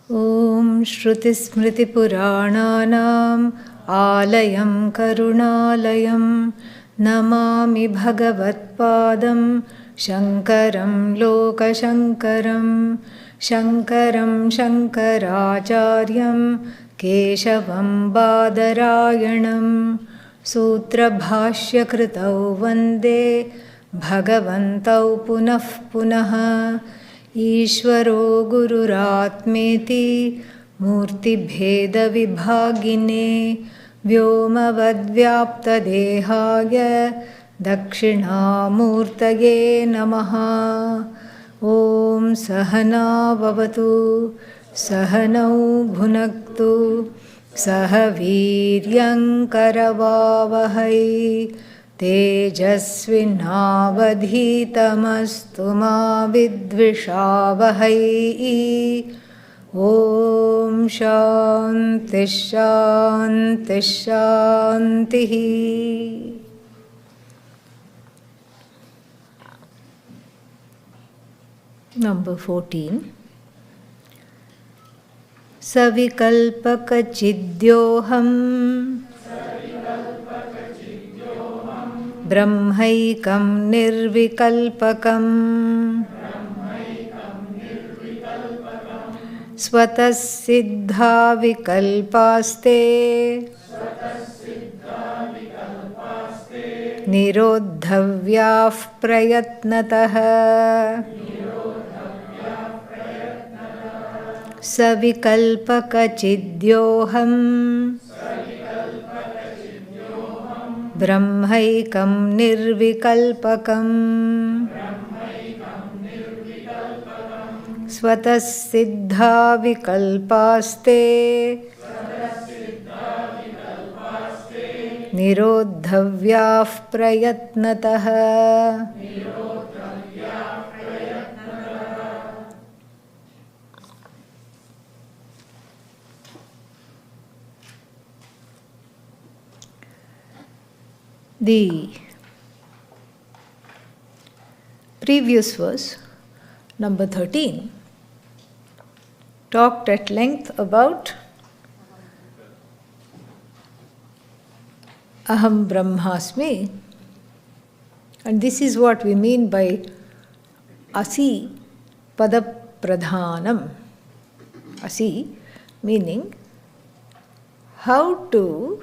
Om Shruti Smriti Purananam Alayam Karunalayam Namami Bhagavatpadam Shankaram Lokashankaram Shankaram Shankaracharyam Keshavam Badarayanam Sutra Bhashya Kritau Vande Bhagavantau Punah Punaha Ishvaro Gururatmeti Murtibheda Vibhagine Vyomavadvyapta Dehaya Dakshinamurtaye Namaha Om Sahana Vavatu Sahanau Bhunaktu Sahaviryam Karavavahai Tejasvinavadhitamastu ma vidvishavahai. Om Shanti Shanti Shanti. Number 14. Savikalpaka Chidyoham Brahmaikam Nirvikalpakam Svatas Siddha Vikalpaste Nirodhavyah Prayatnatah Savikalpaka Chidyoham Brahmaikam Nirvikalpakam Svatas Siddha Vikalpaste Nirodhavyah Prayatnatah. The previous verse, number 13, talked at length about Aham Brahmasmi, and this is what we mean by Asi Padapradhanam. Asi meaning how to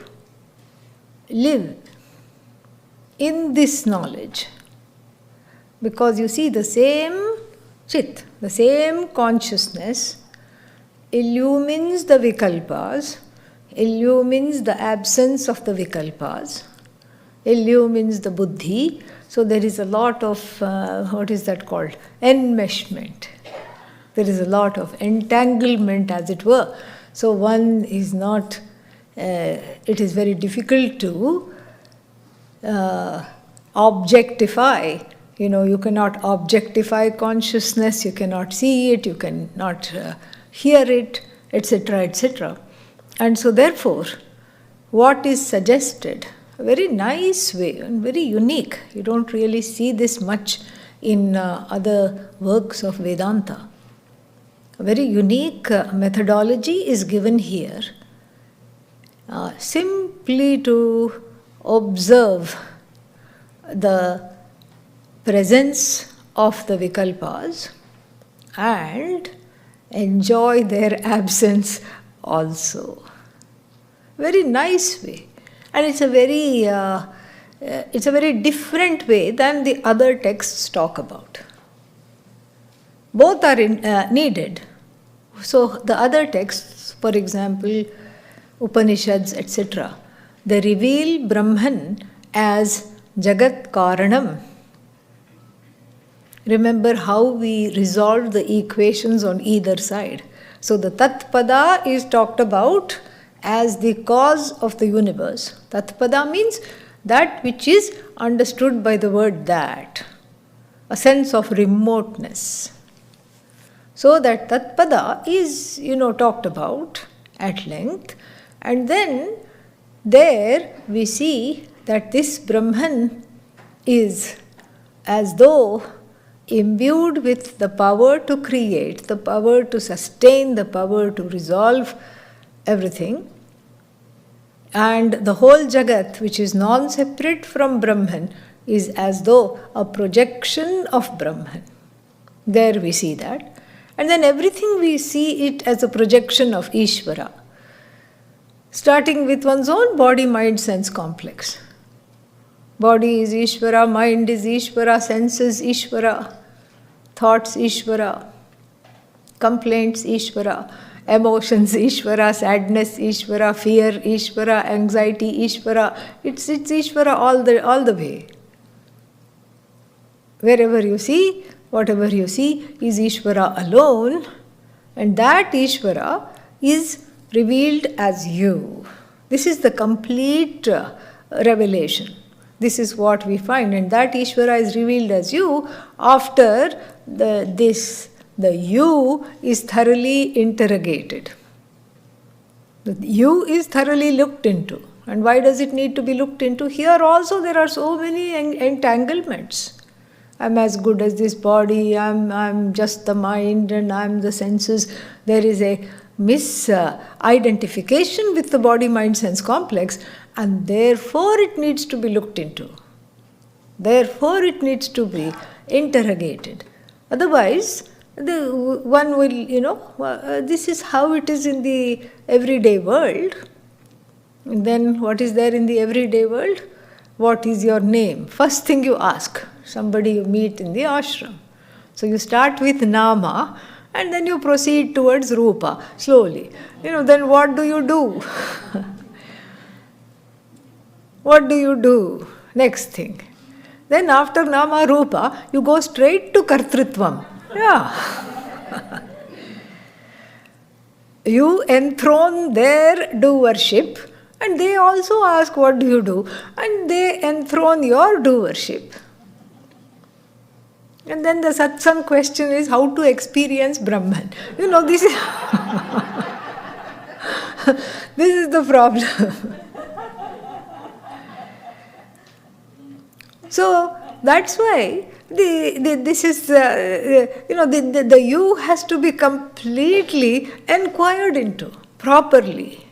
live in this knowledge, because you see the same Chit, the same consciousness illumines the Vikalpas, illumines the absence of the Vikalpas, illumines the Buddhi. So there is a lot of, what is that called? Enmeshment. There is a lot of entanglement, as it were. So one is not, it is very difficult to objectify. You cannot objectify consciousness, you cannot see it, you cannot hear it, etc., etc. And so therefore, what is suggested, a very nice way and very unique, you don't really see this much in other works of Vedanta. A very unique methodology is given here, simply to observe the presence of the Vikalpas and enjoy their absence also. Very nice way, and it's a very different way than the other texts talk about. Both are needed. So the other texts, for example, Upanishads, etc., they reveal Brahman as Jagat Karanam. Remember how we resolved the equations on either side. So the Tatpada is talked about as the cause of the universe. Tatpada means that which is understood by the word that, a sense of remoteness. So that Tatpada is, talked about at length, and then there we see that this Brahman is as though imbued with the power to create, the power to sustain, the power to resolve everything. And the whole Jagat, which is non-separate from Brahman, is as though a projection of Brahman. There we see that. And then everything we see it as a projection of Ishvara. Starting with one's own body, mind, sense complex. Body is Ishvara, mind is Ishvara, senses Ishvara, thoughts Ishvara, complaints Ishvara, emotions Ishvara, sadness Ishvara, fear Ishvara, anxiety Ishvara. It's Ishvara all the way. Wherever you see, whatever you see is Ishvara alone, and that Ishvara is revealed as you. This is the complete revelation. This is what we find, and that Ishvara is revealed as you after the you is thoroughly interrogated. The you is thoroughly looked into. And why does it need to be looked into? Here also there are so many entanglements. I'm as good as this body, I'm just the mind, and I'm the senses. There is a misidentification with the body, mind, sense complex, and therefore it needs to be looked into. Therefore it needs to be interrogated. Otherwise, one will, this is how it is in the everyday world. And then what is there in the everyday world? What is your name? First thing you ask somebody you meet in the ashram. So you start with Nama, and then you proceed towards Rupa, slowly. Then what do you do? What do you do? Next thing. Then after Nama Rupa, you go straight to Kartrutvam. Yeah. You enthrone their doership, and they also ask, what do you do? And they enthrone your doership. And then the satsang question is how to experience Brahman. This is this is the problem. So that's why this is the you has to be completely inquired into properly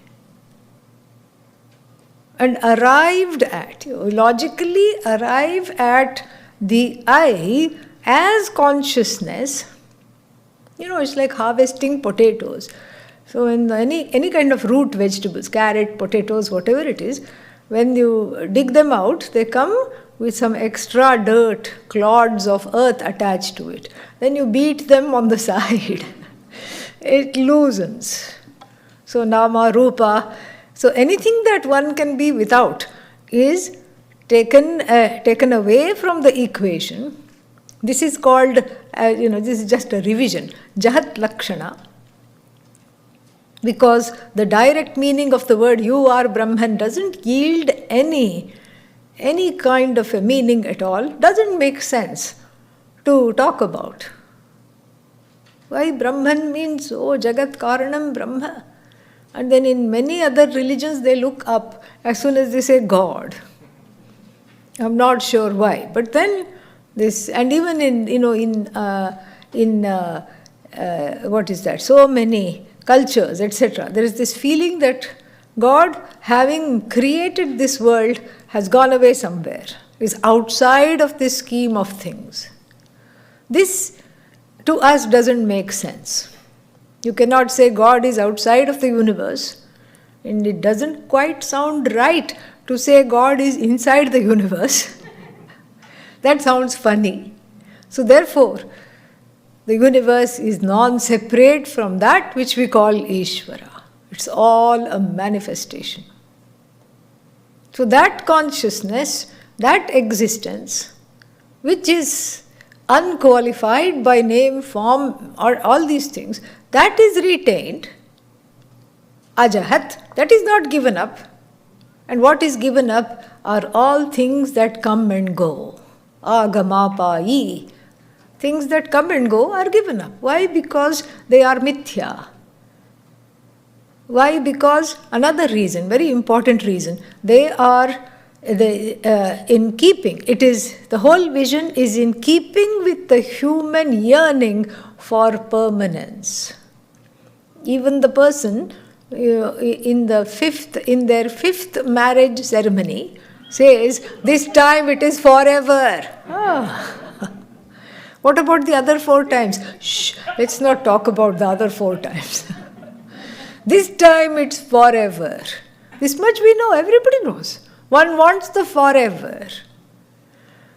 and arrived at. Logically arrive at the I as consciousness. It's like harvesting potatoes. So in any kind of root vegetables, carrot, potatoes, whatever it is, when you dig them out, they come with some extra dirt, clods of earth attached to it. Then you beat them on the side. It loosens. So Nama, Rupa. So anything that one can be without is taken away from the equation. This is called, this is just a revision, Jahat Lakshana. Because the direct meaning of the word you are Brahman doesn't yield any kind of a meaning at all, doesn't make sense to talk about. Why Brahman means, Jagat Karanam Brahma. And then in many other religions they look up as soon as they say God. I'm not sure why. But then this, and even in what is that? So many cultures, etc. There is this feeling that God, having created this world, has gone away somewhere, is outside of this scheme of things. This to us doesn't make sense. You cannot say God is outside of the universe, and it doesn't quite sound right to say God is inside the universe. That sounds funny. So therefore, the universe is non-separate from that which we call Ishvara. It's all a manifestation. So that consciousness, that existence, which is unqualified by name, form, or all these things, that is retained. Ajahat, that is not given up. And what is given up are all things that come and go. Agamapayi. Things that come and go are given up. Why? Because they are mithya. Why? Because another reason, very important reason, they are in keeping, the whole vision is in keeping with the human yearning for permanence. Even the person in their fifth marriage ceremony says, this time it is forever. What about the other 4 times? Shh, let's not talk about the other 4 times. This time it's forever. This much we know, everybody knows. One wants the forever.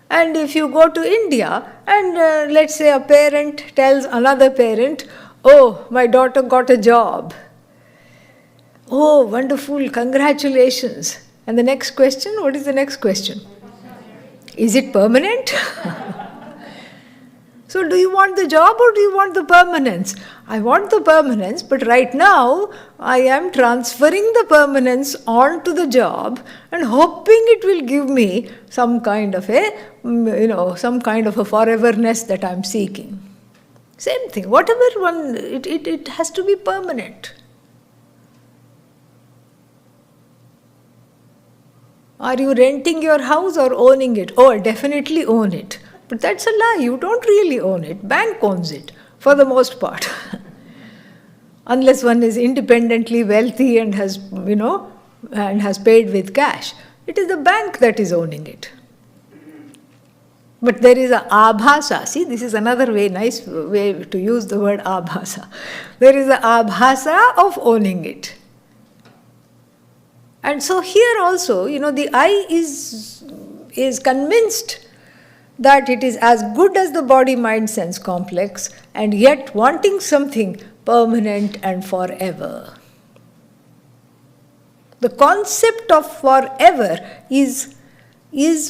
And if you go to India and let's say a parent tells another parent, oh, my daughter got a job. Oh, wonderful, congratulations. And the next question, what is the next question? Is it permanent? So do you want the job or do you want the permanence? I want the permanence, but right now I am transferring the permanence onto the job and hoping it will give me some kind of a foreverness that I am seeking. Same thing, whatever one, it has to be permanent. Are you renting your house or owning it? Oh, I definitely own it. But that's a lie. You don't really own it. Bank owns it for the most part. Unless one is independently wealthy and has paid with cash. It is the bank that is owning it. But there is a abhasa. See, this is another nice way to use the word abhasa. There is a abhasa of owning it. And so here also, the I is convinced that it is as good as the body-mind-sense complex and yet wanting something permanent and forever. The concept of forever is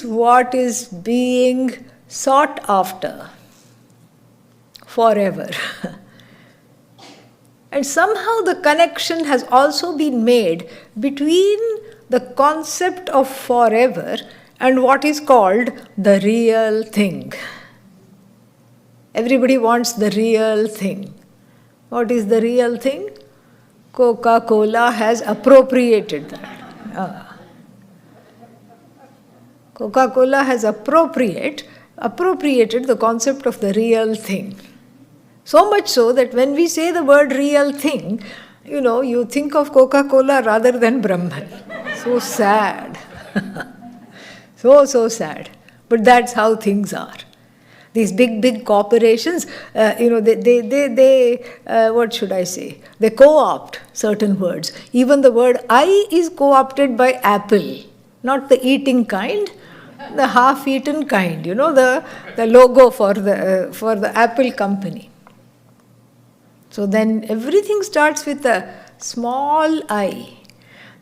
what is being sought after. Forever. And somehow the connection has also been made between the concept of forever and what is called the real thing. Everybody wants the real thing. What is the real thing? Coca-Cola has appropriated that. Coca-Cola has appropriated the concept of the real thing. So much so that when we say the word real thing, you think of Coca-Cola rather than Brahman. So sad. So sad. But that's how things are. These big corporations, what should I say? They co-opt certain words. Even the word I is co-opted by Apple. Not the eating kind, the half-eaten kind. The logo for the Apple company. So then everything starts with a small I.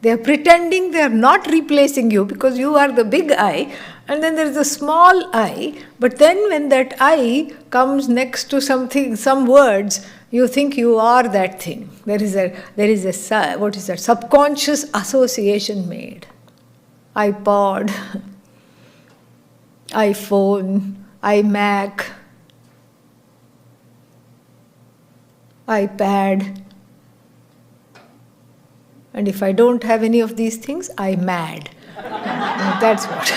They are pretending they are not replacing you because you are the big I, and then there is a small I, but then when that I comes next to some words, you think you are that thing. There is a subconscious association made. iPod, iPhone, iMac, iPad. And if I don't have any of these things, I'm mad. That's what.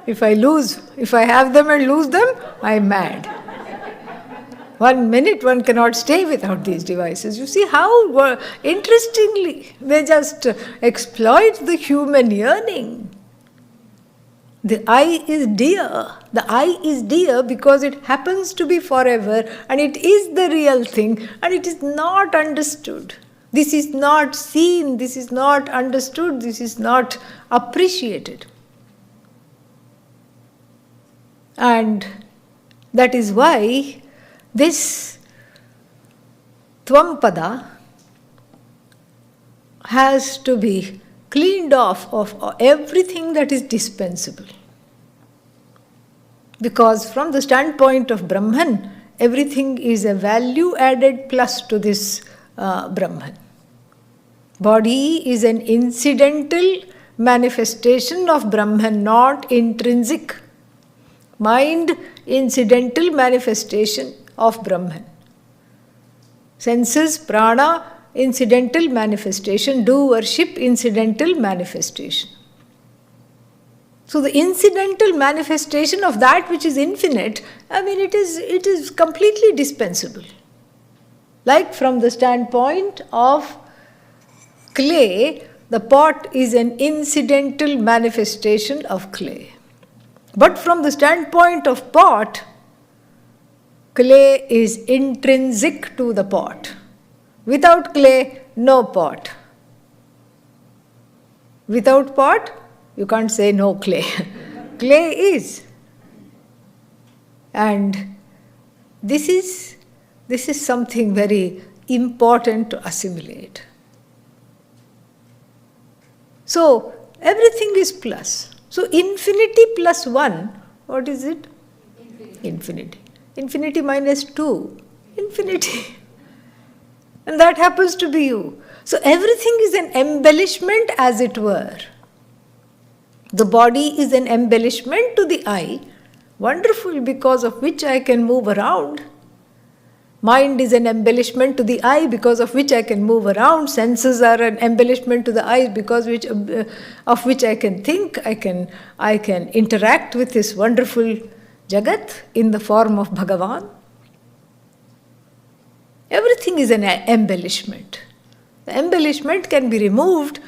If I have them and lose them, I'm mad. 1 minute one cannot stay without these devices. You see how interestingly they just exploit the human yearning. The I is dear. The I is dear because it happens to be forever and it is the real thing and it is not understood. This is not seen, this is not understood, this is not appreciated. And that is why this Tvampada has to be cleaned off of everything that is dispensable. Because from the standpoint of Brahman, everything is a value added plus to this Brahman. Body is an incidental manifestation of Brahman, not intrinsic. Mind, incidental manifestation of Brahman. Senses, prana, incidental manifestation, do worship incidental manifestation. So the incidental manifestation of that which is infinite, it is completely dispensable. Like from the standpoint of clay, the pot is an incidental manifestation of clay. But from the standpoint of pot, clay is intrinsic to the pot. Without clay, no pot. Without pot, you can't say no clay. Clay is. And this is something very important to assimilate. So, everything is plus. So, infinity plus 1, what is it? Infinity. Infinity minus 2, infinity. And that happens to be you. So, everything is an embellishment, as it were. The body is an embellishment to the eye, wonderful, because of which I can move around. Mind is an embellishment to the eye, because of which I can move around. Senses are an embellishment to the eye, because of which I can think. I can interact with this wonderful Jagat in the form of Bhagavan. Everything is an embellishment. The embellishment can be removed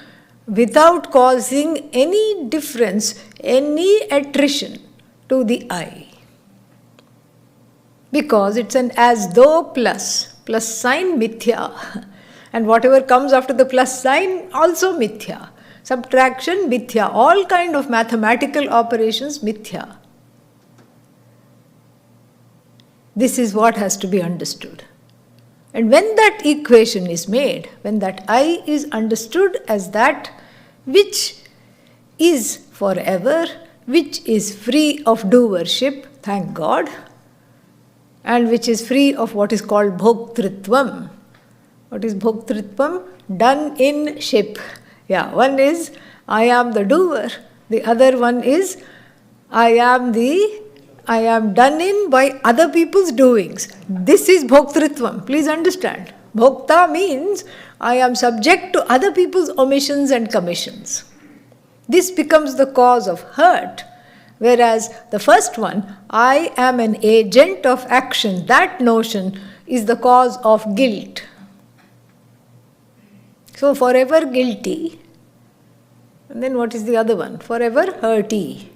without causing any difference, any attrition to the eye. Because it's an as though plus sign mithya. And whatever comes after the plus sign also mithya. Subtraction mithya. All kind of mathematical operations mithya. This is what has to be understood. And when that equation is made, when that I is understood as that which is forever, which is free of do worship, thank God, and which is free of what is called bhoktritvam. What is bhoktritvam? Done in ship. Yeah, one is I am the doer. The other one is I am done in by other people's doings. This is bhoktritvam. Please understand. Bhokta means I am subject to other people's omissions and commissions. This becomes the cause of hurt. Whereas the first one, I am an agent of action, that notion is the cause of guilt. So forever guilty. And then what is the other one? Forever hurty.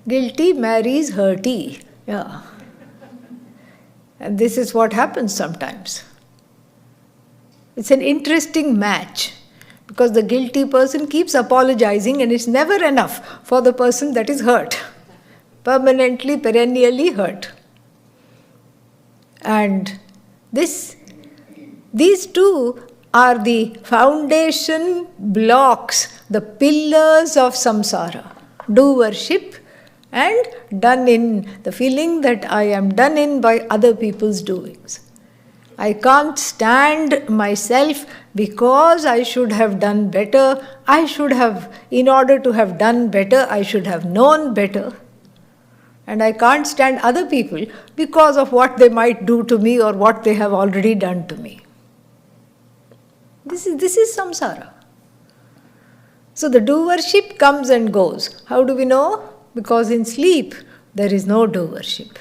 Guilty marries hurty. Yeah. And this is what happens sometimes. It's an interesting match. Because the guilty person keeps apologizing and it's never enough for the person that is hurt. Permanently, perennially hurt. And these two are the foundation blocks, the pillars of samsara. Do worship and done in, the feeling that I am done in by other people's doings. I can't stand myself because I should have done better. In order to have done better, I should have known better. And I can't stand other people because of what they might do to me or what they have already done to me. This is samsara. So the do worship comes and goes. How do we know? Because in sleep, there is no do worship.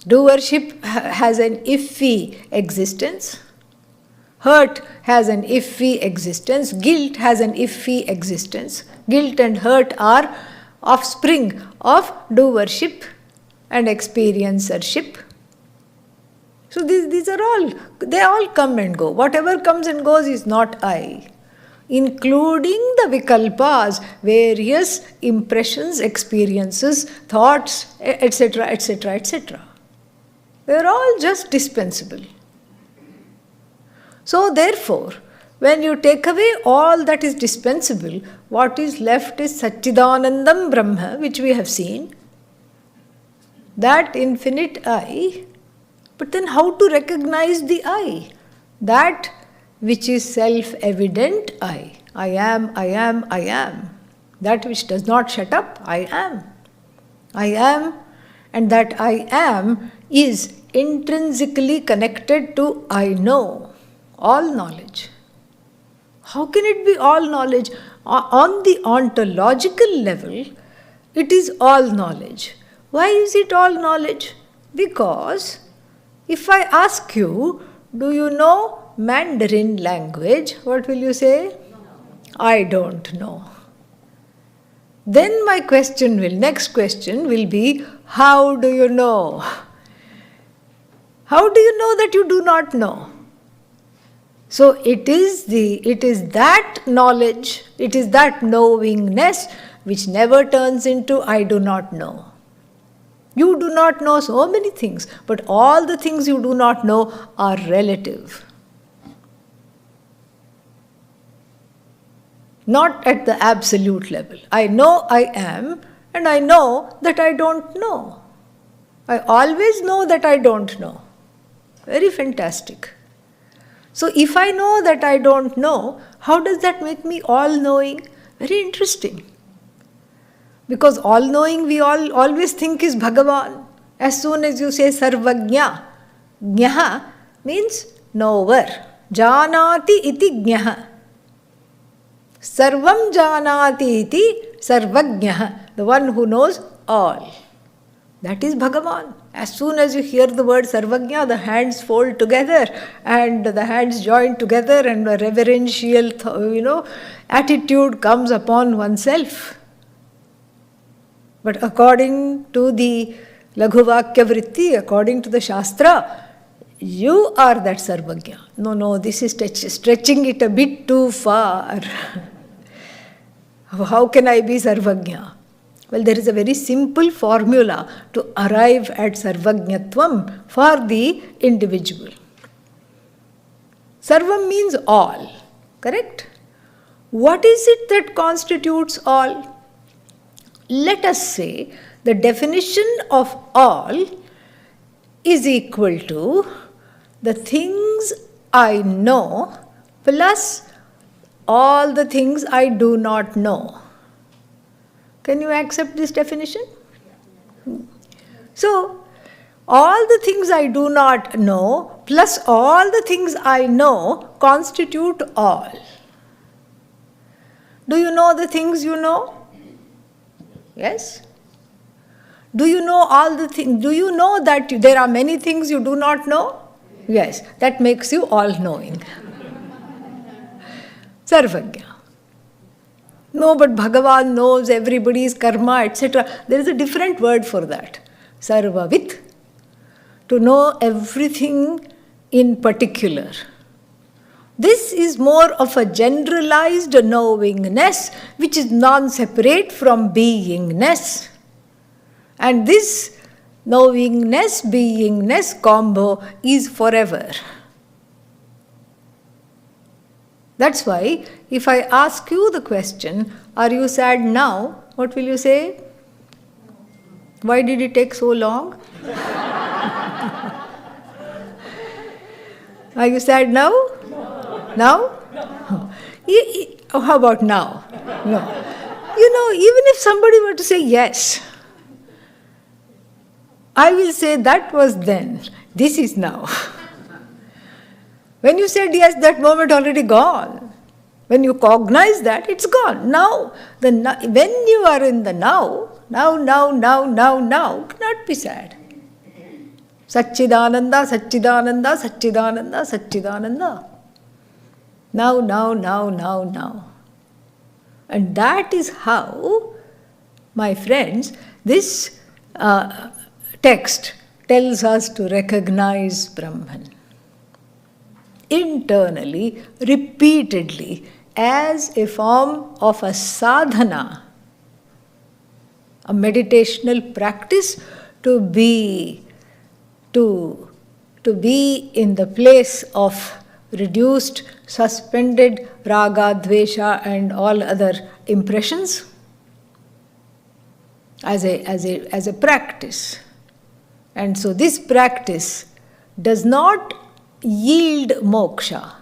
Do worship has an iffy existence. Hurt has an iffy existence. Guilt has an iffy existence. Guilt and hurt are offspring of do worship and experiencership. So these are all, they all come and go. Whatever comes and goes is not I. Including the vikalpas, various impressions, experiences, thoughts, etc., etc., etc. They are all just dispensable. So therefore, when you take away all that is dispensable, what is left is Satchidanandam Brahma, which we have seen. That infinite I. But then how to recognize the I? That which is self-evident I. I am, I am, I am. That which does not shut up, I am. I am, and that I am is intrinsically connected to I know, all knowledge. How can it be all knowledge? On the ontological level, it is all knowledge. Why is it all knowledge? Because if I ask you, do you know Mandarin language? What will you say? No. I don't know. Then my next question will be, how do you know? How do you know that you do not know? So it is that knowledge, it is that knowingness which never turns into I do not know. You do not know so many things, but all the things you do not know are relative. Not at the absolute level. I know I am, and I know that I don't know. I always know that I don't know. Very fantastic. So if I know that I don't know, how does that make me all-knowing? Very interesting. Because all-knowing we all always think is Bhagavan. As soon as you say Sarvagnya, Gnaha means knower. Janati iti Gnaha. Sarvam janati iti Sarvagnya. The one who knows all. That is Bhagavan. As soon as you hear the word Sarvagnya, the hands fold together and the hands join together and a reverential, attitude comes upon oneself. But according to the Laghu-Vakya-Vrtti, according to the Shastra, you are that Sarvagnya. No, this is stretching it a bit too far. How can I be Sarvagnya? Well, there is a very simple formula to arrive at Sarvajñatvam for the individual. Sarvam means all, correct? What is it that constitutes all? Let us say the definition of all is equal to the things I know plus all the things I do not know. Can you accept this definition? So, all the things I do not know plus all the things I know constitute all. Do you know the things you know? Yes? Do you know all the things? Do you know that there are many things you do not know? Yes, that makes you all-knowing. Sarvagya. No, but Bhagavan knows everybody's karma, etc. There is a different word for that. Sarvavit. To know everything in particular. This is more of a generalized knowingness which is non-separate from beingness. And this knowingness-beingness combo is forever. That's why if I ask you the question, are you sad now? What will you say? Why did it take so long? Are you sad now? Now? No. How about now? No. Even if somebody were to say yes, I will say that was then, this is now. When you said yes, that moment already gone. When you cognize that, it's gone. Now, when you are in the now, cannot be sad. Satchidananda, Satchidananda, Satchidananda, Satchidananda. Now. And that is how, my friends, this text tells us to recognize Brahman. Internally, repeatedly, as a form of a sadhana, a meditational practice to be in the place of reduced, suspended raga, dvesha and all other impressions as a practice. And so this practice does not yield moksha,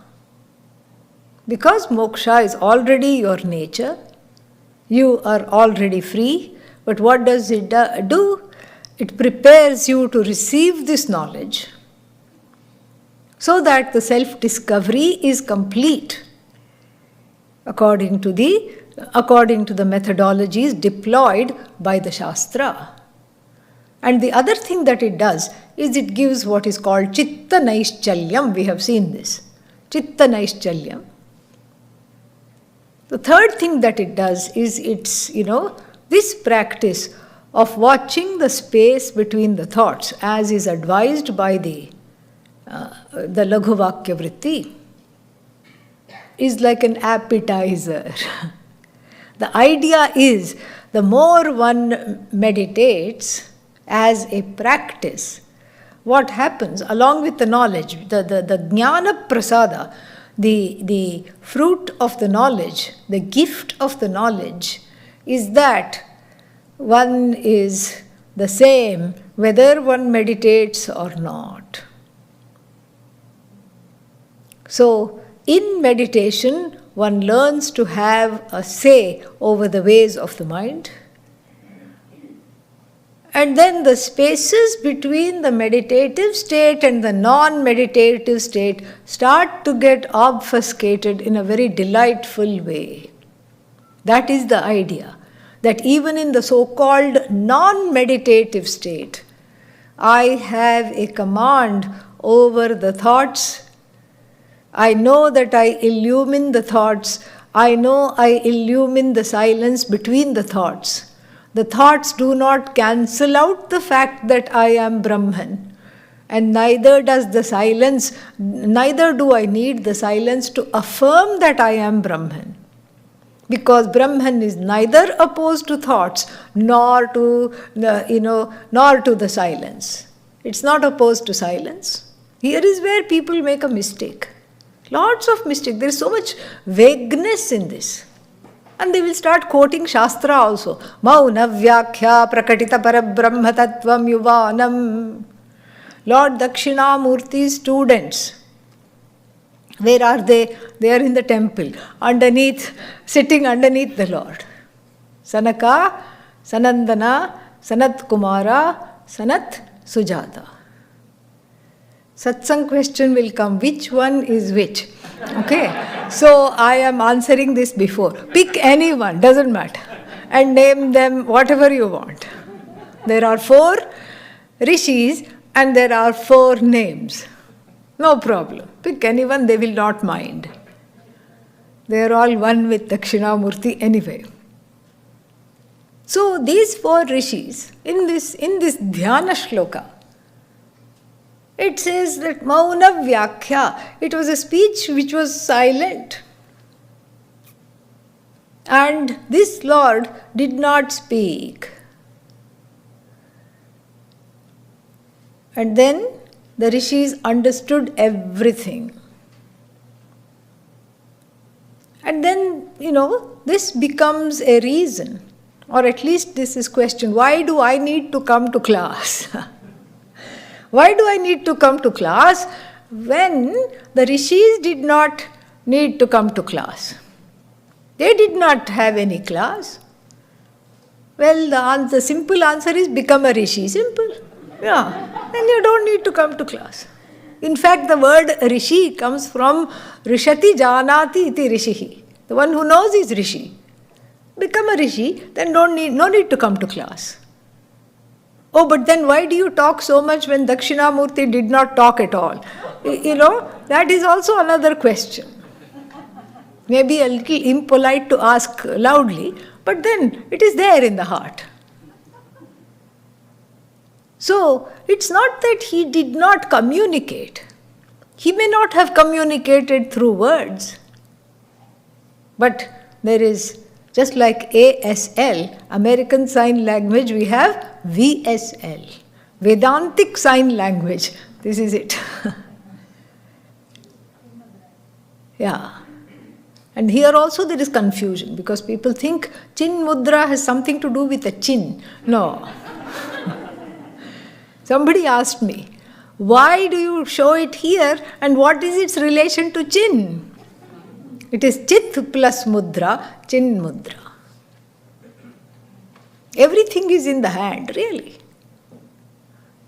because moksha is already your nature, you are already free. But what does it do? It prepares you to receive this knowledge so that the self-discovery is complete according to the methodologies deployed by the Shastra. And the other thing that it does is it gives what is called Chitta Naishchalyam. We have seen this. Chitta Naishchalyam. The third thing that it does is it's, this practice of watching the space between the thoughts as is advised by the Laghu-Vakya-Vrtti is like an appetizer. The idea is the more one meditates as a practice, what happens along with the knowledge, the jnana prasada, the fruit of the knowledge, the gift of the knowledge is that one is the same whether one meditates or not. So, in meditation, one learns to have a say over the ways of the mind. And then the spaces between the meditative state and the non-meditative state start to get obfuscated in a very delightful way. That is the idea. That even in the so-called non-meditative state, I have a command over the thoughts. I know that I illumine the thoughts. I know I illumine the silence between the thoughts. The thoughts do not cancel out the fact that I am Brahman. And neither do I need the silence to affirm that I am Brahman. Because Brahman is neither opposed to thoughts nor to the silence. It's not opposed to silence. Here is where people make a mistake. Lots of mistake. There is so much vagueness in this. And they will start quoting Shastra also. Laghu-Vakya-Vrtti parabrahma tattvam yuvanam. Lord Dakshinamurti's students. Where are they? They are in the temple, sitting underneath the Lord. Sanaka, Sanandana, Sanat Kumara, Sanat Sujata. Satsang question will come. Which one is which? Okay. So I am answering this before. Pick anyone, doesn't matter. And name them whatever you want. There are 4 rishis and there are 4 names. No problem. Pick anyone, they will not mind. They are all one with Dakshinamurti anyway. So these 4 rishis, in this dhyana shloka, it says that Mauna Vyakya, it was a speech which was silent. And this Lord did not speak. And then the rishis understood everything. And then, this becomes a reason, or at least this is questioned. Why do I need to come to class? Why do I need to come to class when the rishis did not need to come to class? They did not have any class. Well, the simple answer is become a rishi. Simple. Yeah. And you don't need to come to class. In fact, the word rishi comes from rishati janati iti rishihi. The one who knows is rishi. Become a rishi, then no need to come to class. Oh, but then why do you talk so much when Dakshinamurti did not talk at all? That is also another question. Maybe a little impolite to ask loudly, but then it is there in the heart. So, it's not that he did not communicate. He may not have communicated through words. But there is, just like ASL, American Sign Language, we have VSL, Vedantic Sign Language. This is it. Yeah. And here also there is confusion because people think chin mudra has something to do with a chin. No. Somebody asked me, why do you show it here and what is its relation to chin? It is chit plus mudra, chin mudra. Everything is in the hand, really.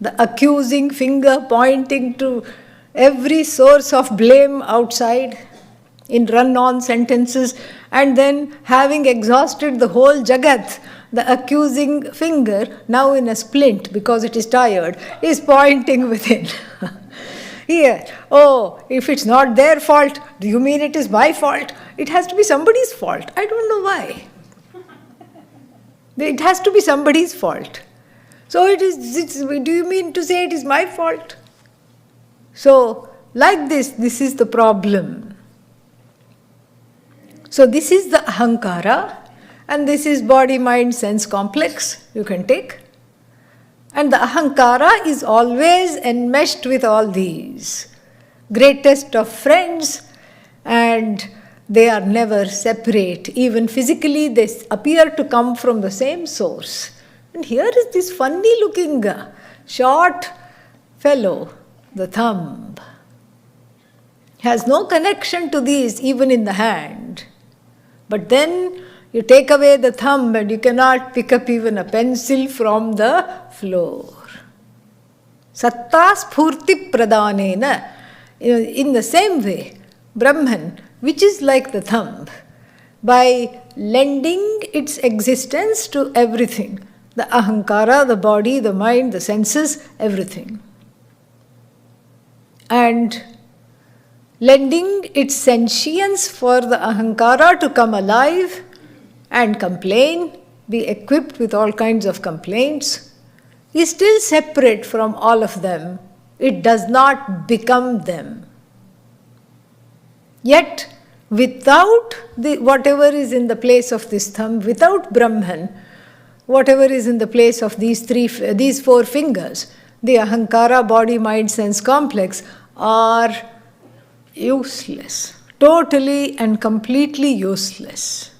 the accusing finger pointing to every source of blame outside in run-on sentences, and then having exhausted the whole jagat, the accusing finger, now in a splint because it is tired, is pointing within. Here, oh, if it's not their fault, do you mean it is my fault? It has to be somebody's fault. I don't know why. It has to be somebody's fault. So do you mean to say it is my fault? So, like this is the problem. So this is the ahankara, and this is body, mind, sense complex you can take. And the ahankara is always enmeshed with all these. Greatest of friends, and they are never separate. Even physically, they appear to come from the same source. And here is this funny looking short fellow, the thumb. Has no connection to these even in the hand. But then you take away the thumb and you cannot pick up even a pencil from the floor. Satta spurti pradhanena. In the same way, Brahman, which is like the thumb, by lending its existence to everything, the ahankara, the body, the mind, the senses, everything, and lending its sentience for the ahankara to come alive and complain, be equipped with all kinds of complaints, is still separate from all of them. It does not become them. Yet, without whatever is in the place of this thumb, without Brahman, whatever is in the place of these four fingers, the ahankara, body, mind, sense complex, are useless, totally and completely useless.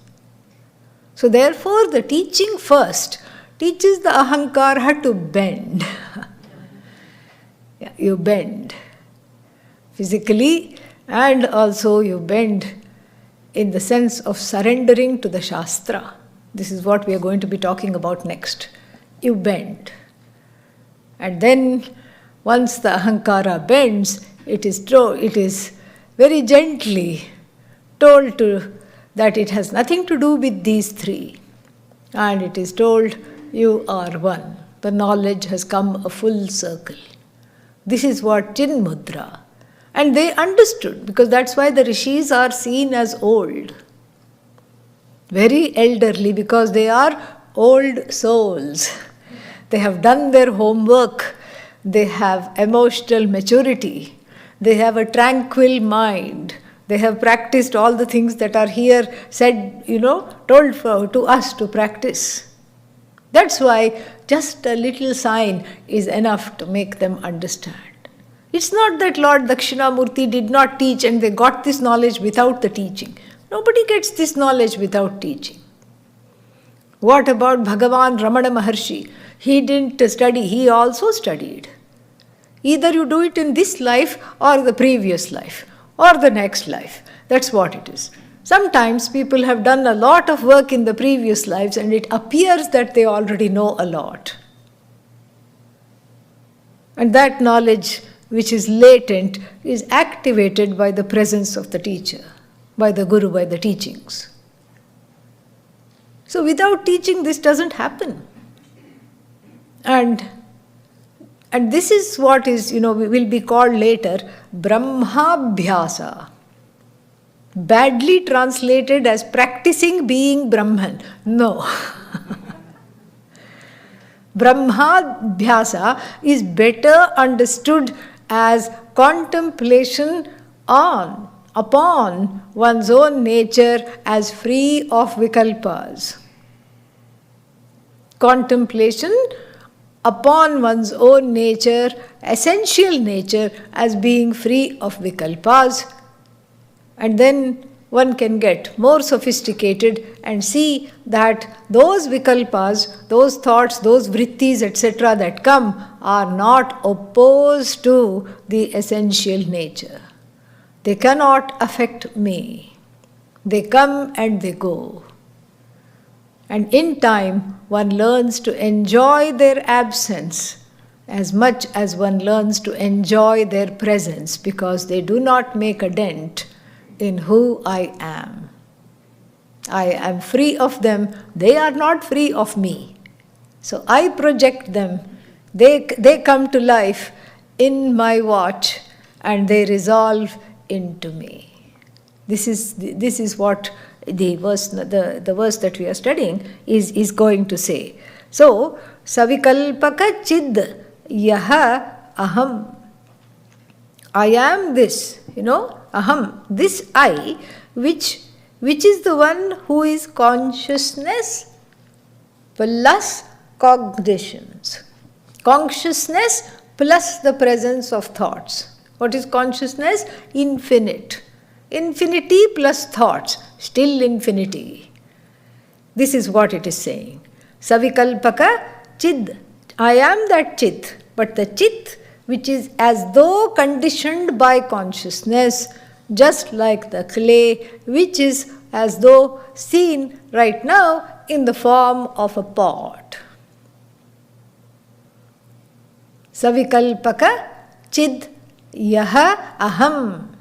So therefore the teaching first teaches the ahankara to bend. Yeah, you bend physically, and also you bend in the sense of surrendering to the Shastra. This is what we are going to be talking about next. You bend. And then once the ahankara bends, it is very gently told that it has nothing to do with these three. And it is told, you are one. The knowledge has come a full circle. This is what Chin Mudra. And they understood, because that's why the rishis are seen as old. Very elderly, because they are old souls. They have done their homework. They have emotional maturity. They have a tranquil mind. They have practiced all the things that are here said, told to us to practice. That's why just a little sign is enough to make them understand. It's not that Lord Dakshinamurti did not teach and they got this knowledge without the teaching. Nobody gets this knowledge without teaching. What about Bhagavan Ramana Maharshi? He didn't study, he also studied. Either you do it in this life or the previous life or the next life. That's what it is. Sometimes people have done a lot of work in the previous lives and it appears that they already know a lot. And that knowledge which is latent is activated by the presence of the teacher, by the guru, by the teachings. So without teaching, this doesn't happen. And this is what is, will be called later Brahmabhyasa. Badly translated as practicing being Brahman. No. Brahmabhyasa is better understood as contemplation upon one's own nature as free of vikalpas. Contemplation upon one's own nature, essential nature, as being free of vikalpas. And then one can get more sophisticated and see that those vikalpas, those thoughts, those vrittis, etc. that come are not opposed to the essential nature. They cannot affect me. They come and they go. And in time, one learns to enjoy their absence as much as one learns to enjoy their presence, because they do not make a dent in who I am. I am free of them, they are not free of me. So I project them, they come to life in my watch and they resolve into me. This is what the verse that we are studying is going to say. So, savikalpaka chid yaha aham. I am this, aham, this I, which is the one who is consciousness plus cognitions. Consciousness plus the presence of thoughts. What is consciousness? Infinite. Infinity plus thoughts, still infinity. This is what it is saying. Savikalpaka chid. I am that chit, but the chit which is as though conditioned by consciousness, just like the clay which is as though seen right now in the form of a pot. Savikalpaka chid yaha aham.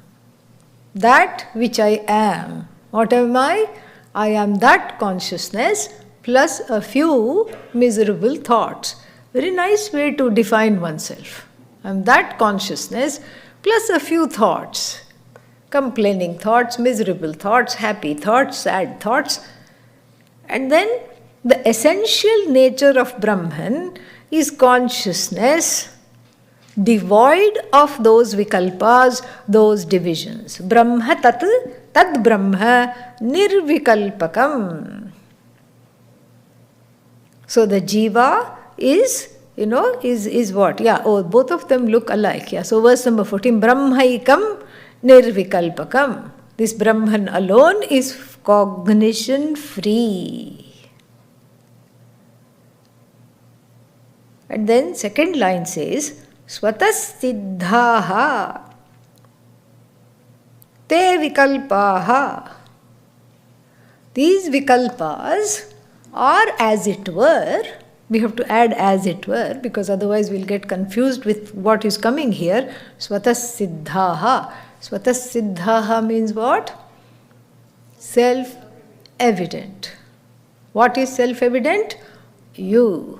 That which I am. What am I? I am that consciousness plus a few miserable thoughts. Very nice way to define oneself. I am that consciousness plus a few thoughts. Complaining thoughts, miserable thoughts, happy thoughts, sad thoughts. And then the essential nature of Brahman is consciousness devoid of those vikalpas, those divisions. Brahma tat, tad Brahma nirvikalpakam. So the jiva is what? Yeah, both of them look alike. Yeah, so verse number 14, Brahmaikam nirvikalpakam. This Brahman alone is cognition free. And then second line says, Svatasiddhaha te vikalpaha. These vikalpas are, as it were, we have to add as it were, because otherwise we'll get confused with what is coming here. Svatasiddhaha. Svatasiddhaha means what? Self-evident. What is self-evident? You.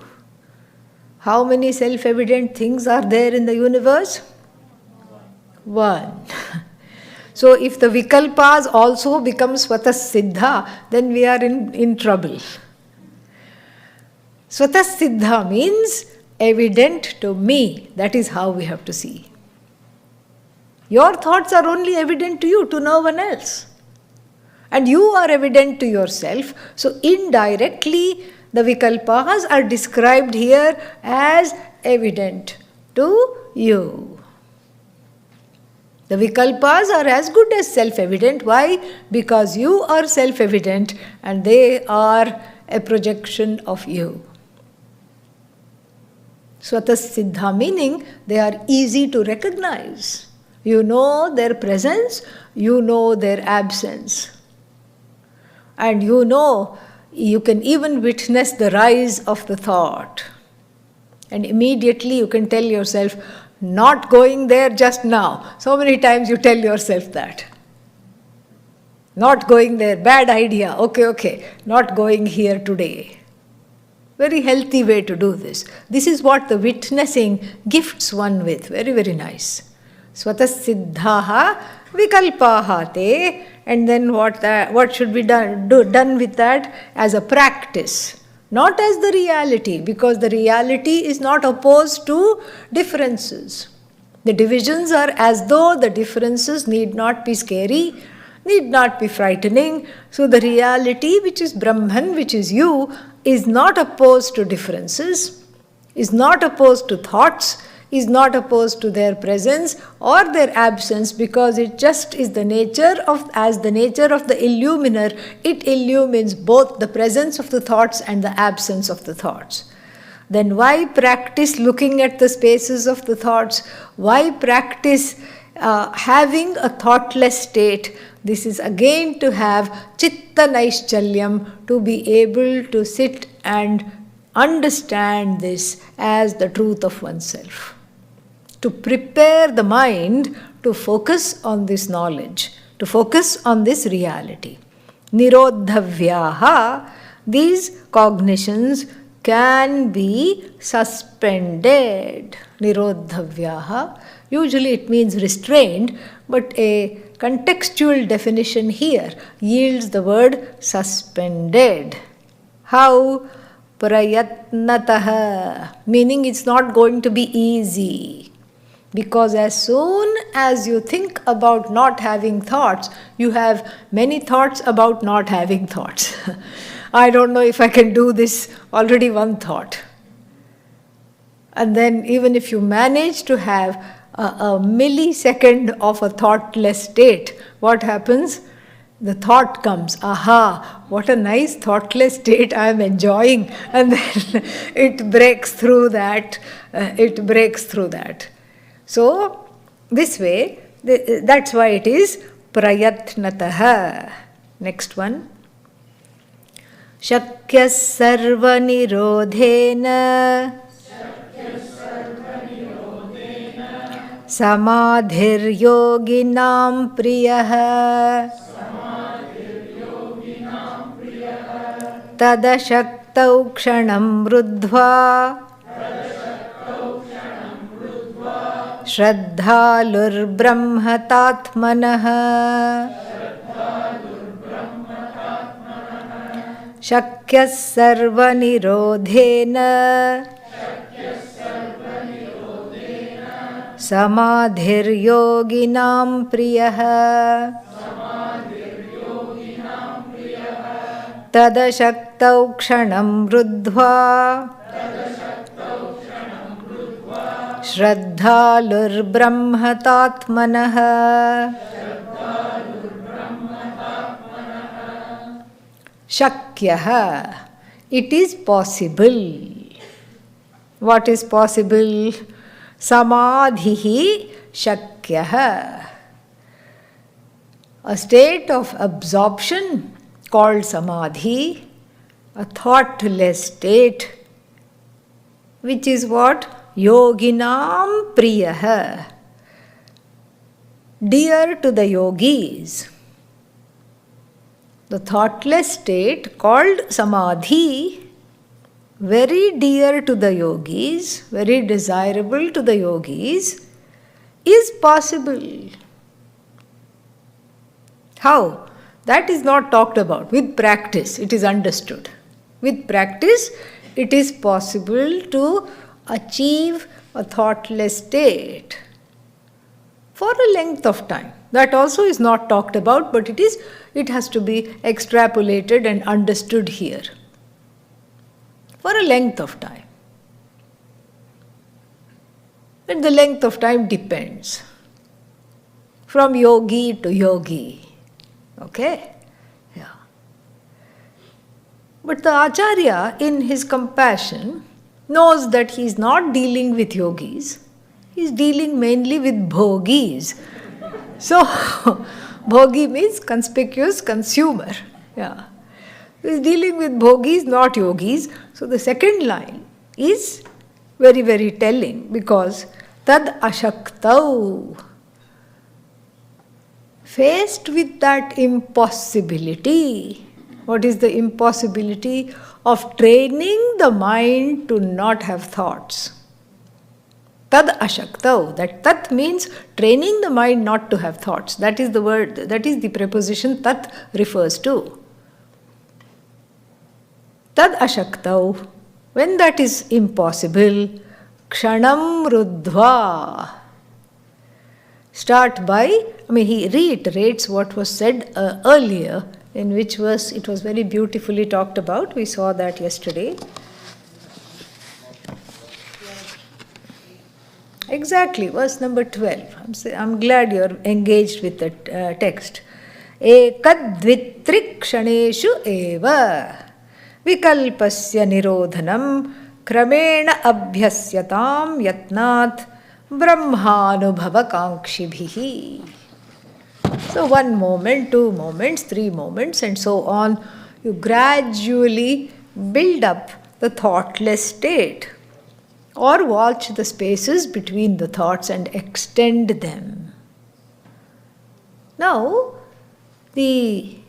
How many self-evident things are there in the universe? One. So if the vikalpas also become Svatasiddha, then we are in trouble. Svatasiddha means evident to me. That is how we have to see. Your thoughts are only evident to you, to no one else. And you are evident to yourself. So indirectly, the vikalpas are described here as evident to you. The vikalpas are as good as self-evident. Why? Because you are self-evident and they are a projection of you. Svatasiddha meaning they are easy to recognize. You know their presence, you know their absence. And you know, you can even witness the rise of the thought. And immediately you can tell yourself, not going there just now. So many times you tell yourself that. Not going there, bad idea. Okay, not going here today. Very healthy way to do this. This is what the witnessing gifts one with. Very, very nice. Svatasiddhaha vikalpaha te. And then what should be done with that? As a practice. Not as the reality, because the reality is not opposed to differences. The divisions are as though the differences need not be scary, need not be frightening. So the reality, which is Brahman, which is you, is not opposed to differences, is not opposed to thoughts, is not opposed to their presence or their absence, because it just is the nature of the illuminer. It illumines both the presence of the thoughts and the absence of the thoughts. Then why practice looking at the spaces of the thoughts? Why practice having a thoughtless state? This is again to have chitta naishchalyam, to be able to sit and understand this as the truth of oneself. To prepare the mind to focus on this knowledge, to focus on this reality. Nirodhavyaha, these cognitions can be suspended. Nirodhavyaha, usually it means restrained, but a contextual definition here yields the word suspended. How? Prayatnataha, meaning it's not going to be easy. Because as soon as you think about not having thoughts, you have many thoughts about not having thoughts. I don't know if I can do this, already one thought. And then even if you manage to have a millisecond of a thoughtless state, what happens? The thought comes, aha, what a nice thoughtless state I am enjoying. And then it breaks through that. So, this way, that's why it is prayatnataha. Next one. Shakyas sarva nirodhena samadhir yoginam priyaha tadashaktau kshanam rudhva Shraddha brahmatatmanah Shakyas sarva nirodhena samadhir yoginam priyaha tadashaktau kshanam rudhva Shraddha brahmatatmanah. Shakyaha, it is possible. What is possible? Samadhihi shakyaha. A state of absorption called samadhi, a thoughtless state, which is what? Yoginam priyaha, dear to the yogis. The thoughtless state called samadhi, very dear to the yogis, very desirable to the yogis, is possible. How? That is not talked about. With practice, it is understood. With practice, it is possible to achieve a thoughtless state for a length of time. That also is not talked about, but it has to be extrapolated and understood here. For a length of time. And the length of time depends. From yogi to yogi. Okay? Yeah. But the Acharya, in his compassion, knows that he is not dealing with yogis, he is dealing mainly with bhogis. So, bhogi means conspicuous consumer. Yeah. He is dealing with bhogis, not yogis. So, the second line is very, very telling because tad ashaktau, faced with that impossibility. What is the impossibility? Of training the mind to not have thoughts. Tad ashaktau. That tat means training the mind not to have thoughts. That is the word, that is the preposition tat refers to. Tad ashaktau. When that is impossible, kshanam ruddhva. Start by, he reiterates what was said earlier, in which verse it was very beautifully talked about. We saw that yesterday. Exactly, verse number 12. I'm glad you're engaged with the text. Ekadvitrikshaneshu eva vikalpasya nirodhanam kramena abhyasyatam yatnat brahmanubhava kankshibhihi. So 1 moment, 2 moments, 3 moments and so on. You gradually build up the thoughtless state, or watch the spaces between the thoughts and extend them. Now, the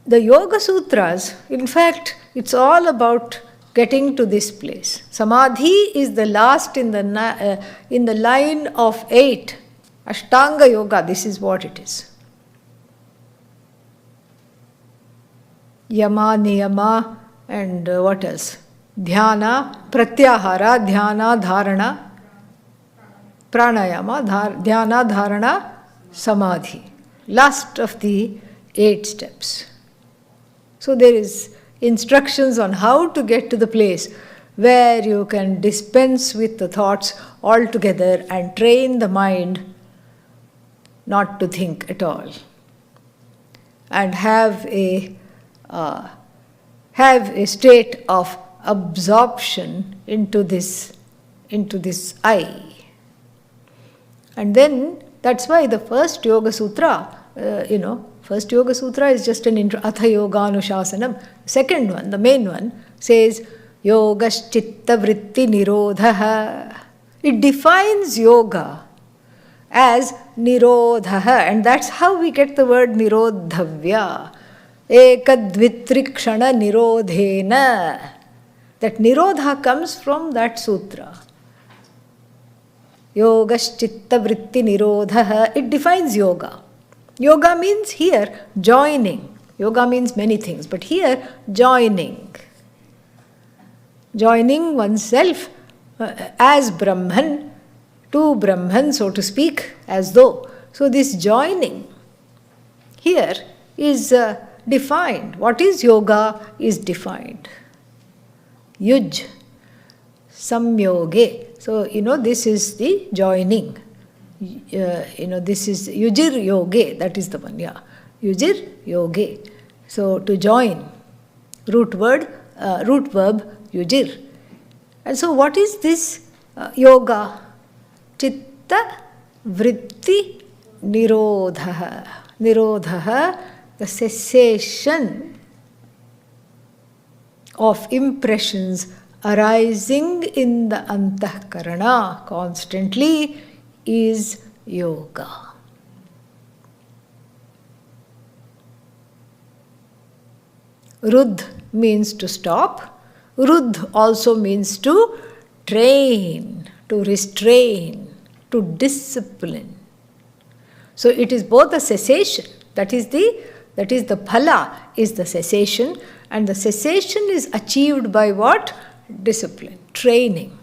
Yoga Sutras, in fact, it's all about getting to this place. Samadhi is the last in the line of 8. Ashtanga Yoga, this is what it is. Yama, Niyama, and what else? Dhyana, Pratyahara, Dhyana, Dharana, Pranayama, Dhyana, Dharana, Samadhi. Last of the 8 steps. So there is instructions on how to get to the place where you can dispense with the thoughts altogether and train the mind not to think at all, and have a state of absorption into this I. And then that's why the first Yoga Sutra, first Yoga Sutra is just an intro, Atha Yoganuशाsanam. Second one, the main one, says Yogaschitta-Vritti Nirodha. It defines yoga as Nirodha, and that's how we get the word Nirodhavya. Ekadvitrikshana Nirodhena. That Nirodha comes from that sutra. Yogaschitta-Vritti Nirodha. It defines yoga. Yoga means here joining. Yoga means many things, but here joining. Joining oneself as Brahman to Brahman, so to speak, as though. So this joining here is defined. What is yoga is defined. Yuj, samyoge. So, this is the joining. This is Yujir Yoge, that is the one, yeah. Yujir Yoge. So to join, root verb Yujir. And so what is this yoga? Chitta Vritti Nirodha. Nirodha, the cessation of impressions arising in the antahkarana constantly is yoga. Rudh means to stop. Rudh also means to train, to restrain, to discipline. So it is both a cessation, that is the phala, is the cessation, and the cessation is achieved by what? Discipline, training.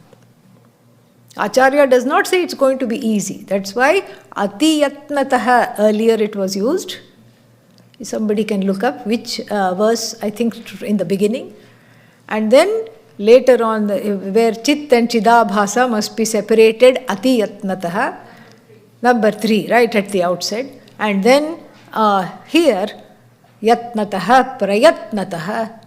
Acharya does not say it's going to be easy. That's why ati yatnataha, earlier it was used. Somebody can look up which verse, I think in the beginning. And then later on, where chit and chidabhasa must be separated, ati yatnataha, number 3, right at the outset. And then here, yatnataha, prayatnataha.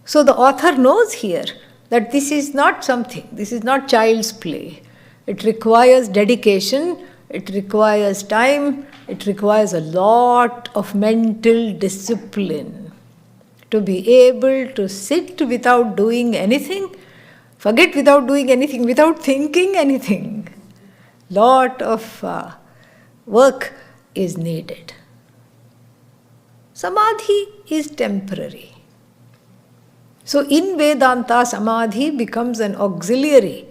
So the author knows here that this is not child's play. It requires dedication, it requires time, it requires a lot of mental discipline to be able to sit without doing anything, forget without doing anything, without thinking anything. Lot of work is needed. Samadhi is temporary. So in Vedanta, Samadhi becomes an auxiliary.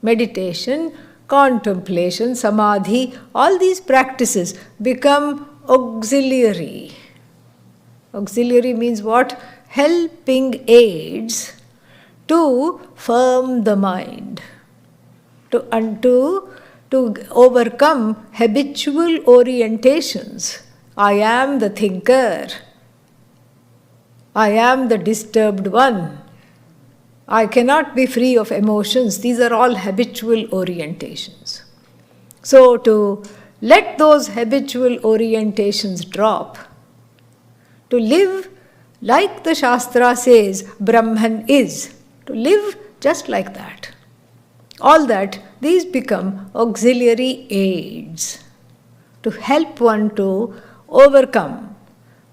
Meditation, contemplation, Samadhi, all these practices become auxiliary. Auxiliary means what? Helping aids to firm the mind, to overcome habitual orientations. I am the thinker. I am the disturbed one. I cannot be free of emotions. These are all habitual orientations. So to let those habitual orientations drop, to live like the Shastra says Brahman is, to live just like that. All that, these become auxiliary aids to help one to overcome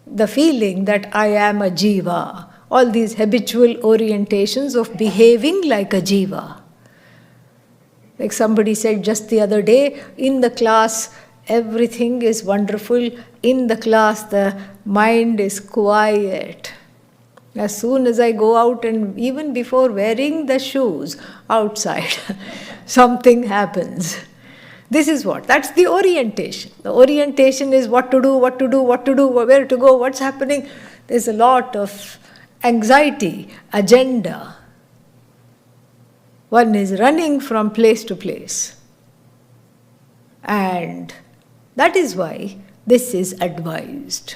the feeling that I am a jiva, all these habitual orientations of behaving like a jiva. Like somebody said just the other day, in the class, everything is wonderful. In the class, the mind is quiet. As soon as I go out, and even before wearing the shoes outside, something happens. This is what? That's the orientation. The orientation is what to do, where to go, what's happening. There's a lot of anxiety, agenda. One is running from place to place. And that is why this is advised,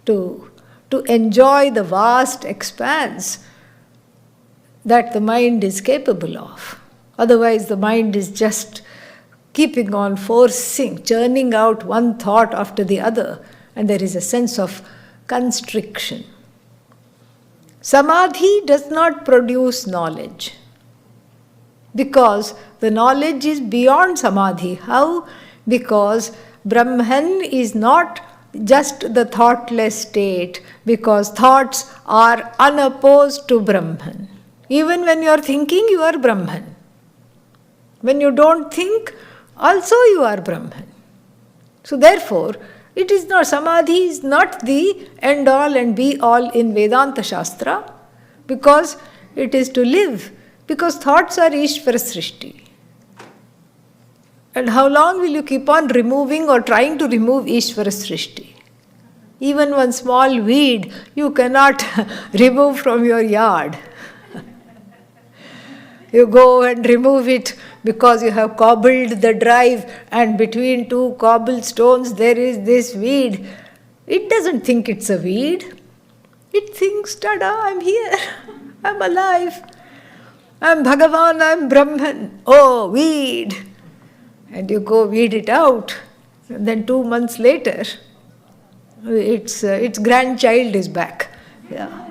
to enjoy the vast expanse that the mind is capable of. Otherwise, the mind is just keeping on forcing, churning out one thought after the other, and there is a sense of constriction. Samadhi does not produce knowledge, because the knowledge is beyond samadhi. How? Because Brahman is not just the thoughtless state, because thoughts are unopposed to Brahman. Even when you are thinking, you are Brahman. When you don't think, also you are Brahman. So therefore, it is not, samadhi is not the end all and be all in Vedanta Shastra, because it is to live, because thoughts are Ishvara Srishti. And how long will you keep on removing or trying to remove Ishvara Srishti? Even one small weed you cannot remove from your yard. You go and remove it because you have cobbled the drive, and between two cobblestones there is this weed. It doesn't think it's a weed. It thinks, tada, I'm here, I'm alive, I'm Bhagavan, I'm Brahman. Oh, weed. And you go weed it out. And then 2 months later, its grandchild is back. Yeah.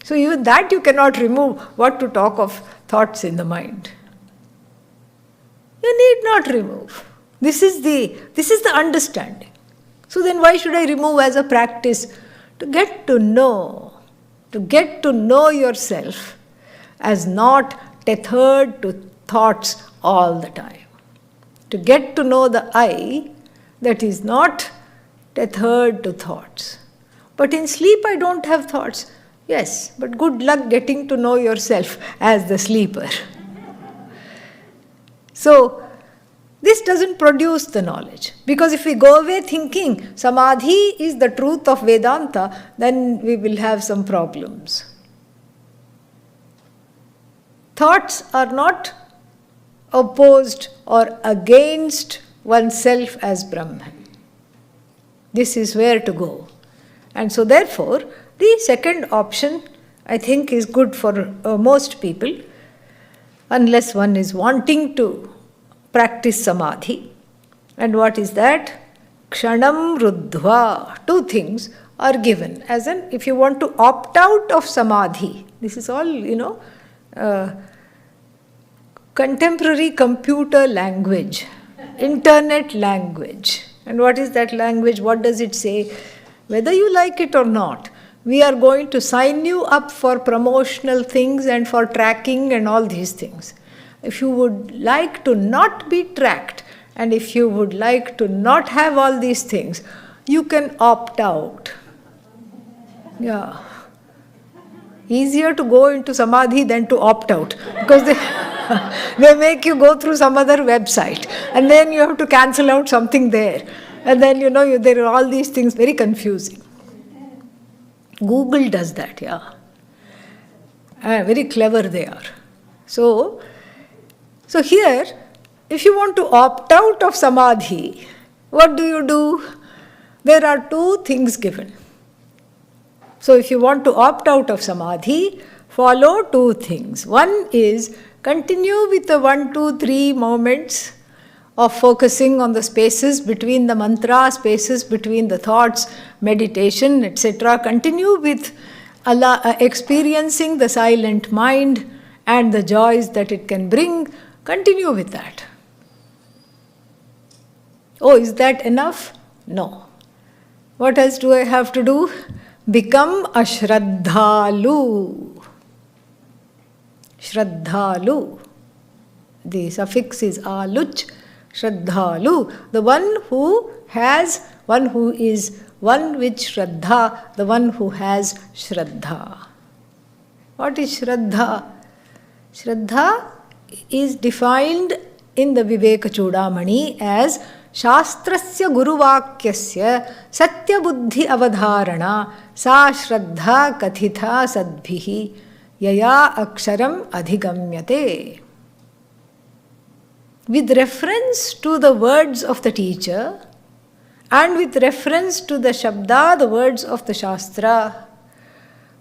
So even that you cannot remove. What to talk of thoughts in the mind? You need not remove. This is the understanding. So then why should I remove as a practice? To get to know yourself as not tethered to thoughts all the time. To get to know the I that is not tethered to thoughts. But in sleep I don't have thoughts. Yes, but good luck getting to know yourself as the sleeper. So, this doesn't produce the knowledge. Because if we go away thinking Samadhi is the truth of Vedanta, then we will have some problems. Thoughts are not opposed or against oneself as Brahman. This is where to go. And so therefore, the second option, I think, is good for most people, unless one is wanting to practice Samadhi. And what is that? Kshanam Ruddhva. 2 things are given. As in, if you want to opt out of Samadhi, this is all, contemporary computer language, internet language. And what is that language? What does it say? Whether you like it or not, we are going to sign you up for promotional things and for tracking and all these things. If you would like to not be tracked, and if you would like to not have all these things, you can opt out. Yeah. Easier to go into Samadhi than to opt out, because they make you go through some other website, and then you have to cancel out something there. And then, there are all these things very confusing. Google does that, yeah. Very clever they are. So here, if you want to opt out of Samadhi, what do? There are 2 things given. So if you want to opt out of Samadhi, follow 2 things. One is continue with the 1, 2, 3 moments of focusing on the spaces between the mantra, spaces between the thoughts, meditation, etc. Continue with experiencing the silent mind and the joys that it can bring. Continue with that. Oh, is that enough? No. What else do I have to do? become a Shraddhalu. Shraddhalu. The suffix is aluch. Shraddhalu. The one who has, one who is one with Shraddha, the one who has Shraddha. What is Shraddha? Shraddha is defined in the Viveka Chudamani as Shastrasya Guruvakyasya Satya Buddhi Avadharana Sa Shraddha Kathitha Sadbhihi Yaya Aksharam Adhigamyate. With reference to the words of the teacher and with reference to the Shabda, the words of the Shastra,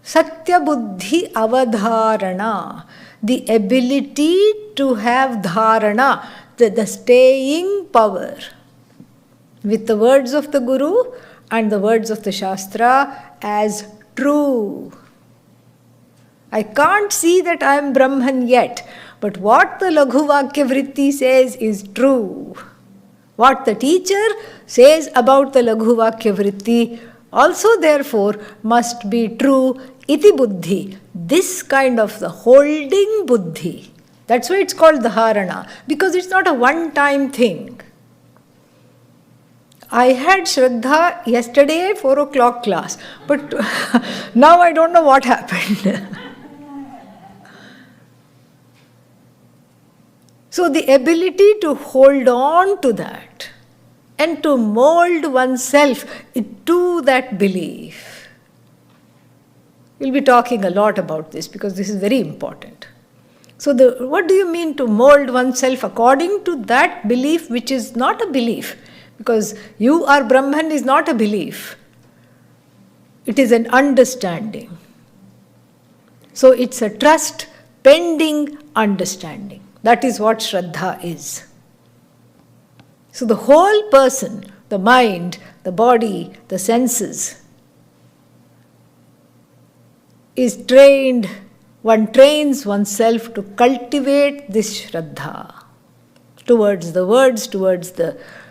Satya Buddhi Avadharana, the ability to have dharana, the staying power with the words of the Guru and the words of the Shastra as true. I can't see that I am Brahman yet, but what the Laghu-Vakya-Vrtti says is true. What the teacher says about the Laghu-Vakya-Vrtti also therefore must be true. Iti buddhi, this kind of the holding buddhi. That's why it's called dharana, because it's not a one-time thing. I had Shraddha yesterday, 4 o'clock class, but now I don't know what happened. So the ability to hold on to that and to mold oneself into that belief. We'll be talking a lot about this because this is very important. So what do you mean to mold oneself according to that belief which is not a belief? Because you are Brahman is not a belief. It is an understanding. So it's a trust pending understanding. That is what Shraddha is. So the whole person, the mind, the body, the senses, is trained, one trains oneself to cultivate this Shraddha towards the words,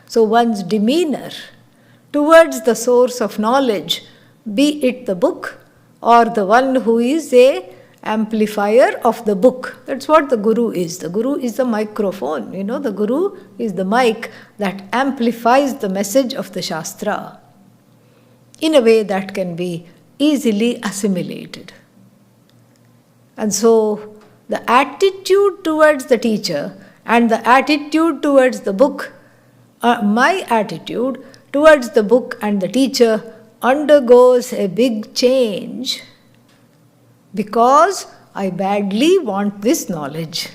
so one's demeanor towards the source of knowledge, be it the book or the one who is a amplifier of the book. That's what the Guru is. The Guru is the microphone. The Guru is the mic that amplifies the message of the Shastra in a way that can be easily assimilated. And so the attitude towards the teacher and the attitude towards the book, my attitude towards the book and the teacher undergoes a big change because I badly want this knowledge.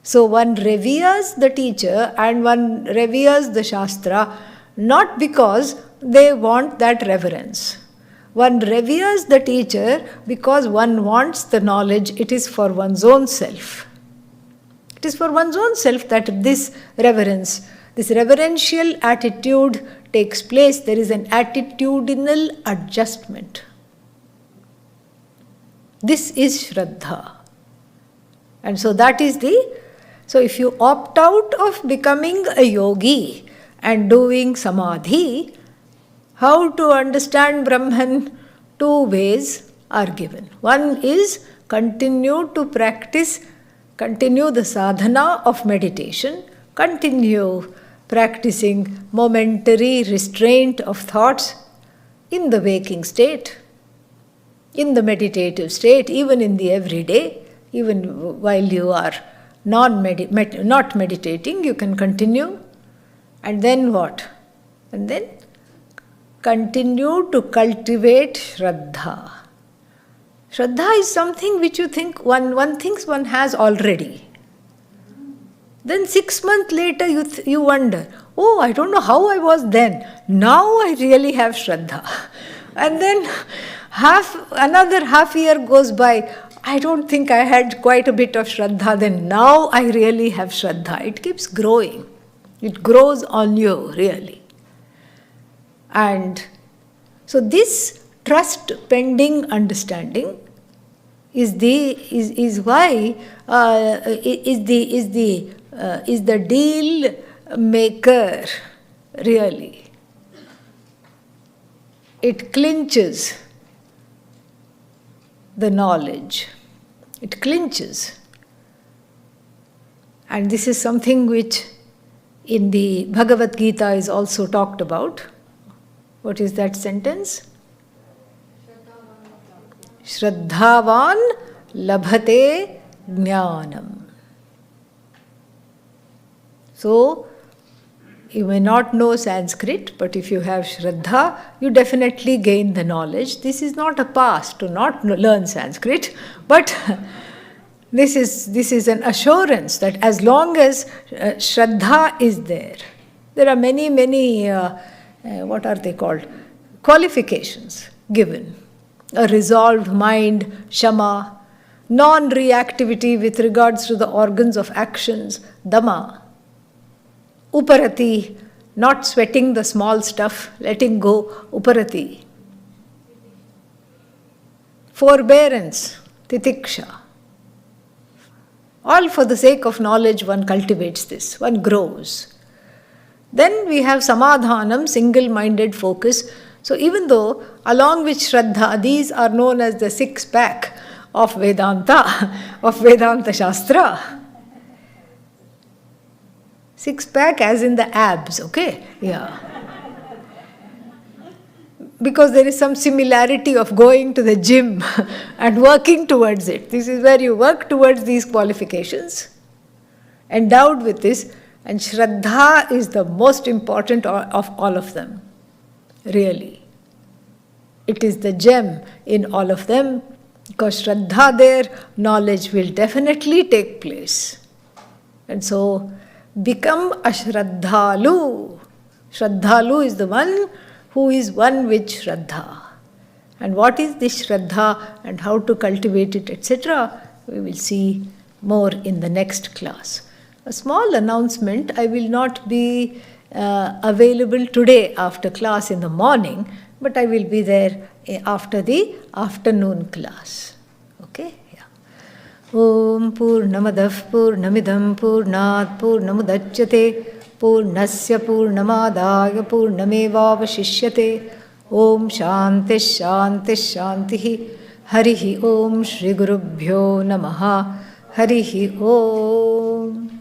So one reveres the teacher and one reveres the Shastra not because they want that reverence. One reveres the teacher because one wants the knowledge. It is for one's own self. It is for one's own self that this reverence, this reverential attitude takes place. There is an attitudinal adjustment. This is Shraddha. And so that is so if you opt out of becoming a yogi and doing samadhi, how to understand Brahman? 2 ways are given. One is continue to practice, continue the sadhana of meditation, continue practicing momentary restraint of thoughts in the waking state, in the meditative state, even in the everyday, even while you are not meditating, you can continue. And then what? And then continue to cultivate Shraddha. Shraddha is something which you think one thinks one has already. Then 6 months later you wonder, oh, I don't know how I was then. Now I really have Shraddha. And then another half year goes by. I don't think I had quite a bit of Shraddha then. Now I really have Shraddha. It keeps growing. It grows on you, really. And so this trust pending understanding is the deal maker, really. it clinches the knowledge. It clinches. And this is something which in the Bhagavad Gita is also talked about. What is that sentence? Shraddhavan labhate jnanam. So, you may not know Sanskrit, but if you have Shraddha, you definitely gain the knowledge. This is not a pass to not learn Sanskrit, but this is an assurance that as long as Shraddha is there, there are many, what are they called? Qualifications given. A resolved mind, shama, non-reactivity with regards to the organs of actions, dhamma, uparati, not sweating the small stuff, letting go, uparati, forbearance, titiksha. All for the sake of knowledge one cultivates this, one grows. Then we have samadhanam, single-minded focus. So even though along with Shraddha, these are known as the six-pack of Vedanta, of Vedanta Shastra. Six-pack as in the abs, okay? Yeah. Because there is some similarity of going to the gym and working towards it. This is where you work towards these qualifications, endowed with this, and Shraddha is the most important of all of them, really. It is the gem in all of them, because Shraddha there, knowledge will definitely take place. And so, become a Shraddhalu. Shraddhalu is the one who is one with Shraddha. And what is this Shraddha and how to cultivate it, etc., we will see more in the next class. A small announcement, I will not be available today after class in the morning, but I will be there after the afternoon class. Okay? Yeah. Om Purnamadav Purnamidam Purnat Purnamudachyate Purnasya Purnamadaya Purnamevavashishyate. Om Shanti Shanti Shanti. Harihi Om Shri Gurubhyo Namaha. Harihi Om.